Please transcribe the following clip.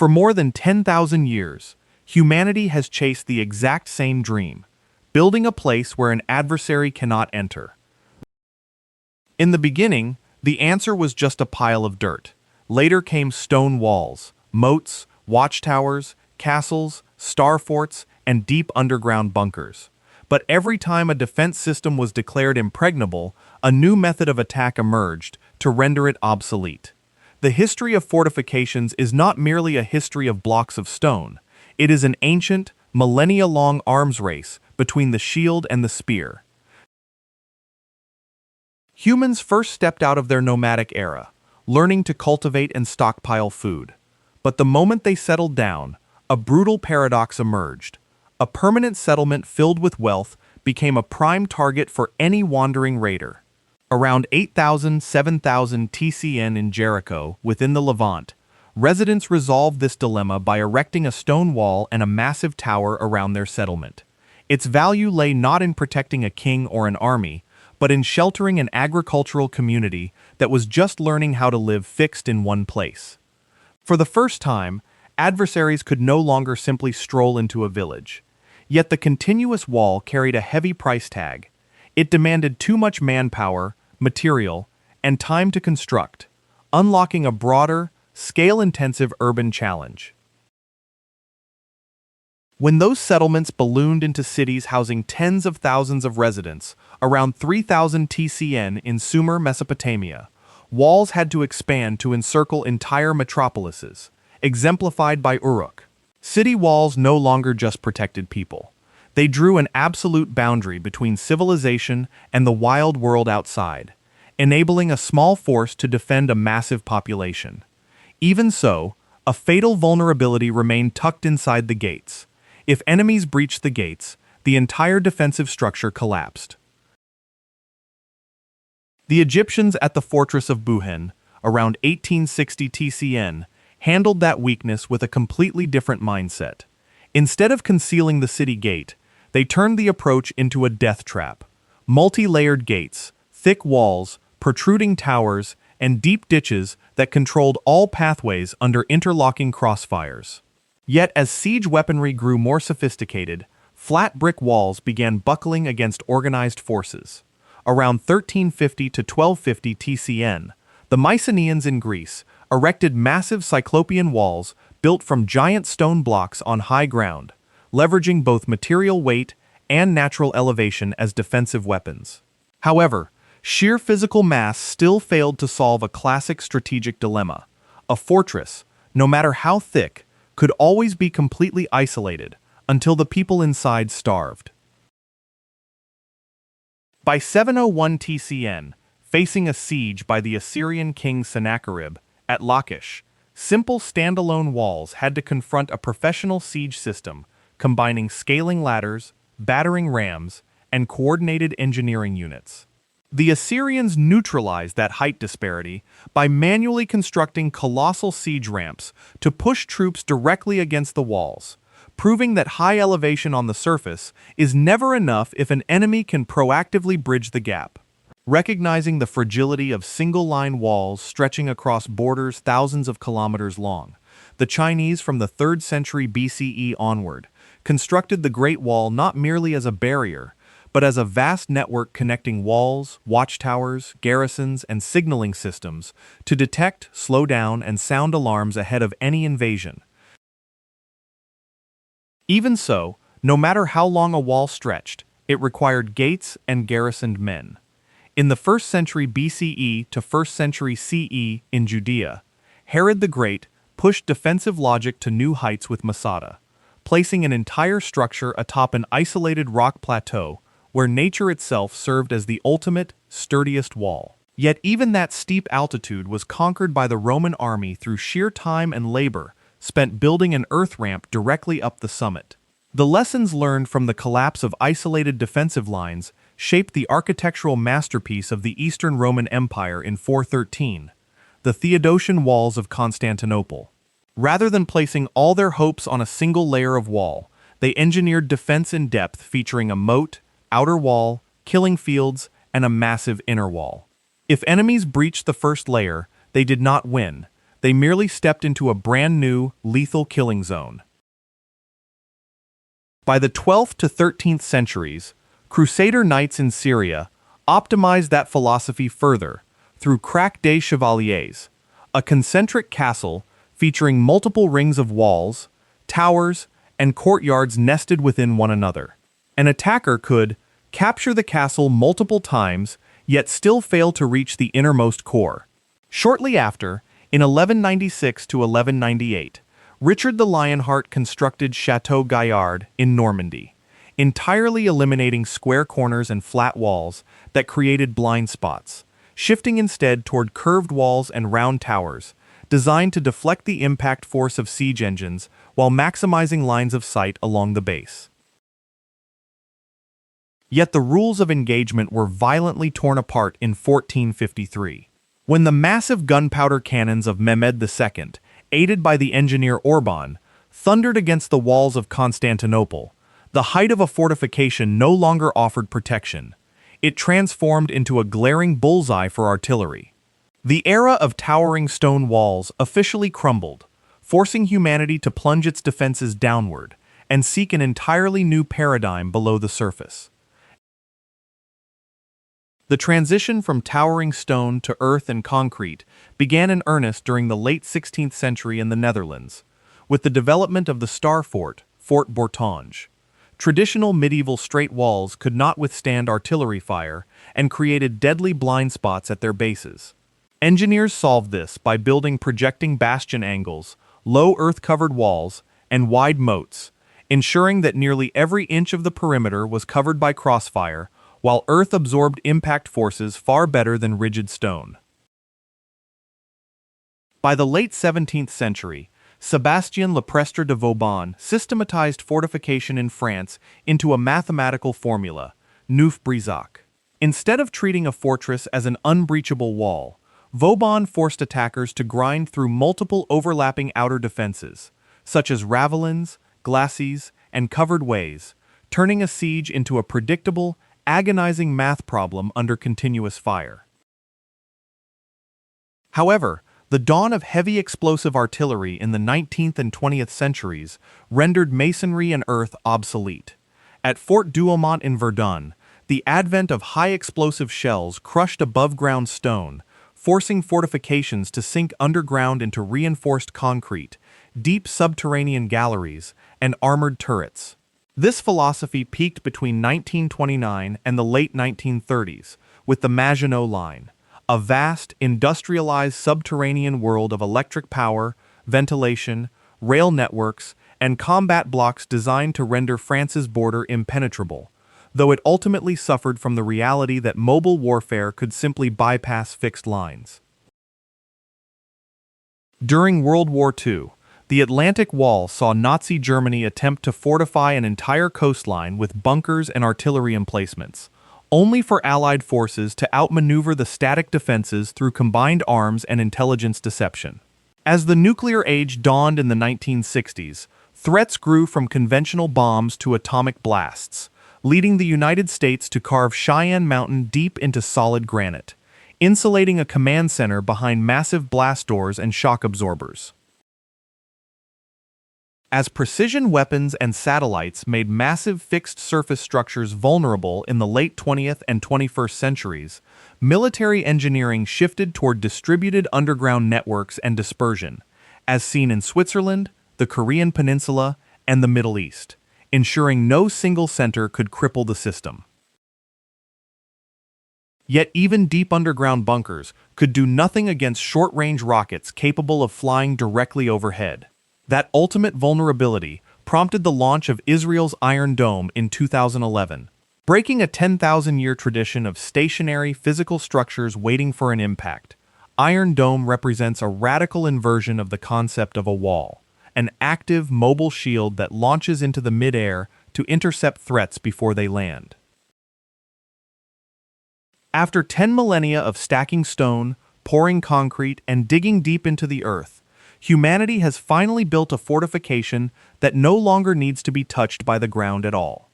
For more than 10,000 years, humanity has chased the exact same dream, building a place where an adversary cannot enter. In the beginning, the answer was just a pile of dirt. Later came stone walls, moats, watchtowers, castles, star forts, and deep underground bunkers. But every time a defense system was declared impregnable, a new method of attack emerged to render it obsolete. The history of fortifications is not merely a history of blocks of stone. It is an ancient, millennia-long arms race between the shield and the spear. Humans first stepped out of their nomadic era, learning to cultivate and stockpile food. But the moment they settled down, a brutal paradox emerged. A permanent settlement filled with wealth became a prime target for any wandering raider. Around 7,000 TCN in Jericho, within the Levant, residents resolved this dilemma by erecting a stone wall and a massive tower around their settlement. Its value lay not in protecting a king or an army, but in sheltering an agricultural community that was just learning how to live fixed in one place. For the first time, adversaries could no longer simply stroll into a village. Yet the continuous wall carried a heavy price tag. It demanded too much manpower, material, and time to construct, unlocking a broader, scale-intensive urban challenge. When those settlements ballooned into cities housing tens of thousands of residents, around 3,000 TCN in Sumer, Mesopotamia, walls had to expand to encircle entire metropolises, exemplified by Uruk. City walls no longer just protected people. They drew an absolute boundary between civilization and the wild world outside, enabling a small force to defend a massive population. Even so, a fatal vulnerability remained tucked inside the gates. If enemies breached the gates, the entire defensive structure collapsed. The Egyptians at the fortress of Buhen, around 1860 TCN, handled that weakness with a completely different mindset. Instead of concealing the city gate, they turned the approach into a death trap. Multi-layered gates, thick walls, protruding towers, and deep ditches that controlled all pathways under interlocking crossfires. Yet as siege weaponry grew more sophisticated, flat brick walls began buckling against organized forces. Around 1350 to 1250 TCN, the Mycenaeans in Greece erected massive cyclopean walls built from giant stone blocks on high ground, leveraging both material weight and natural elevation as defensive weapons. However, sheer physical mass still failed to solve a classic strategic dilemma. A fortress, no matter how thick, could always be completely isolated until the people inside starved. By 701 TCN, facing a siege by the Assyrian king Sennacherib at Lachish, simple standalone walls had to confront a professional siege system combining scaling ladders, battering rams, and coordinated engineering units. The Assyrians neutralized that height disparity by manually constructing colossal siege ramps to push troops directly against the walls, proving that high elevation on the surface is never enough if an enemy can proactively bridge the gap. Recognizing the fragility of single-line walls stretching across borders thousands of kilometers long, the Chinese from the 3rd century BCE onward constructed the Great Wall not merely as a barrier, but as a vast network connecting walls, watchtowers, garrisons, and signaling systems to detect, slow down, and sound alarms ahead of any invasion. Even so, no matter how long a wall stretched, it required gates and garrisoned men. In the 1st century BCE to 1st century CE in Judea, Herod the Great pushed defensive logic to new heights with Masada, placing an entire structure atop an isolated rock plateau where nature itself served as the ultimate, sturdiest wall. Yet even that steep altitude was conquered by the Roman army through sheer time and labor spent building an earth ramp directly up the summit. The lessons learned from the collapse of isolated defensive lines shaped the architectural masterpiece of the Eastern Roman Empire in 413, the Theodosian walls of Constantinople. Rather than placing all their hopes on a single layer of wall, they engineered defense in depth featuring a moat, outer wall, killing fields, and a massive inner wall. If enemies breached the first layer, they did not win. they merely stepped into a brand new, lethal killing zone. By the 12th to 13th centuries, Crusader knights in Syria optimized that philosophy further through Krak des Chevaliers, a concentric castle featuring multiple rings of walls, towers, and courtyards nested within one another. An attacker could capture the castle multiple times, yet still fail to reach the innermost core. Shortly after, in 1196 to 1198, Richard the Lionheart constructed Chateau Gaillard in Normandy, entirely eliminating square corners and flat walls that created blind spots, shifting instead toward curved walls and round towers, designed to deflect the impact force of siege engines while maximizing lines of sight along the base. Yet the rules of engagement were violently torn apart in 1453, when the massive gunpowder cannons of Mehmed II, aided by the engineer Orban, thundered against the walls of Constantinople. The height of a fortification no longer offered protection. It transformed into a glaring bullseye for artillery. The era of towering stone walls officially crumbled, forcing humanity to plunge its defenses downward and seek an entirely new paradigm below the surface. The transition from towering stone to earth and concrete began in earnest during the late 16th century in the Netherlands, with the development of the Star Fort, Fort Bortange. Traditional medieval straight walls could not withstand artillery fire and created deadly blind spots at their bases. Engineers solved this by building projecting bastion angles, low earth-covered walls, and wide moats, ensuring that nearly every inch of the perimeter was covered by crossfire, while earth absorbed impact forces far better than rigid stone. By the late 17th century, Sébastien Leprestre de Vauban systematized fortification in France into a mathematical formula, neuf brisac. Instead of treating a fortress as an unbreachable wall, Vauban forced attackers to grind through multiple overlapping outer defenses, such as ravelins, glacis, and covered ways, turning a siege into a predictable, agonizing math problem under continuous fire. However, the dawn of heavy explosive artillery in the 19th and 20th centuries rendered masonry and earth obsolete. At Fort Douaumont in Verdun, the advent of high explosive shells crushed above-ground stone, forcing fortifications to sink underground into reinforced concrete, deep subterranean galleries, and armored turrets. This philosophy peaked between 1929 and the late 1930s with the Maginot Line, a vast, industrialized subterranean world of electric power, ventilation, rail networks, and combat blocks designed to render France's border impenetrable, though it ultimately suffered from the reality that mobile warfare could simply bypass fixed lines. During World War II, the Atlantic Wall saw Nazi Germany attempt to fortify an entire coastline with bunkers and artillery emplacements, only for Allied forces to outmaneuver the static defenses through combined arms and intelligence deception. As the nuclear age dawned in the 1960s, threats grew from conventional bombs to atomic blasts, leading the United States to carve Cheyenne Mountain deep into solid granite, insulating a command center behind massive blast doors and shock absorbers. As precision weapons and satellites made massive fixed-surface structures vulnerable in the late 20th and 21st centuries, military engineering shifted toward distributed underground networks and dispersion, as seen in Switzerland, the Korean Peninsula, and the Middle East, ensuring no single center could cripple the system. Yet even deep underground bunkers could do nothing against short-range rockets capable of flying directly overhead. That ultimate vulnerability prompted the launch of Israel's Iron Dome in 2011, breaking a 10,000-year tradition of stationary physical structures waiting for an impact. Iron Dome represents a radical inversion of the concept of a wall, an active, mobile shield that launches into the mid-air to intercept threats before they land. After 10 millennia of stacking stone, pouring concrete, and digging deep into the earth, humanity has finally built a fortification that no longer needs to be touched by the ground at all.